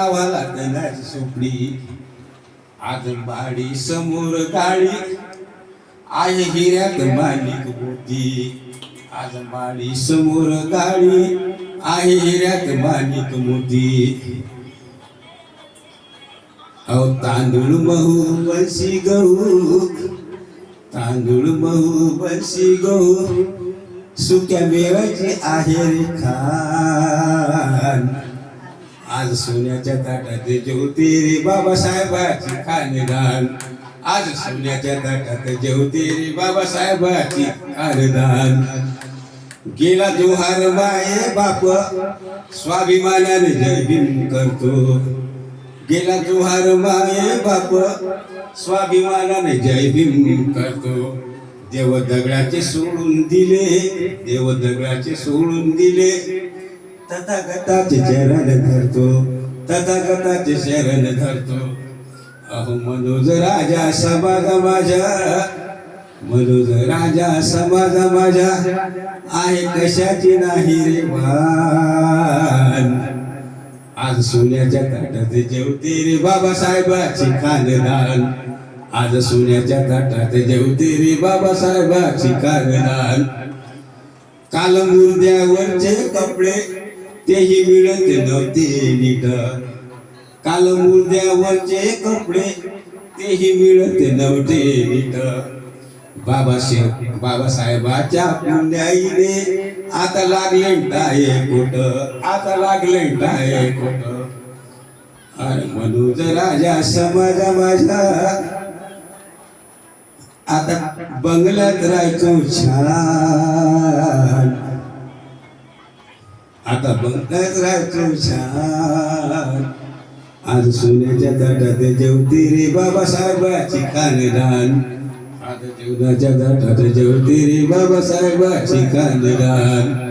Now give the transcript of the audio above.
गावाला तनाची सुपडी आजंबाडी समोर गाडी आहे हिऱ्यात माणिक मोती आजंबाडी समोर गाडी आहे हिऱ्यात माणिक मोती अहो तांदूळ महू बशी गहू तांदूळ महू बशी गहू सुक्या मेवाची आहे रे खान आज सोन्याच्या ताटात जेवते रे बाबासाहेबाची खानदान आज सोन्याच्या ताटात जेवते रे बाबासाहेबाची खानदान गेला जोहार माये बाप स्वाभिमानाने जय भीम करतो गेला जोहार माये बाप स्वाभिमानाने जय भीम करतो देव दगडाचे सोडून दिले देव दगडाचे सोडून दिले तथागताचे चरण धरतो तथागताचे शरण धरतो अहो मनोज राजा समाज माझ्या मनोज राजा समाज माझ्या आहे कशाची नाही रे भान आज सोन्याच्या ताटात जेवते रे बाबासाहेबाची खानदान आज सोन्याच्या ताटात जेवते रे बाबासाहेबाची खानदान काल मुर्द्यावरचे कपडे तेही मिळत नव्हते नीट काल मुर्द्यावरचे कपडे तेही मिळत नव्हते नीट बाबासाहेबाच्या पुण्याईने आता लागले टाये कोट आता लागले टाये कोट अरे मनोज राजा समाज माझा आता बंगल्यात राहायचो छान आता बंगल्यात राहायचो छान आज सोन्याच्या ताटात जेवते रे बाबासाहेबाची खानदान आज जेवणाच्या ताटात जेवते रे बाबासाहेबाची खानदान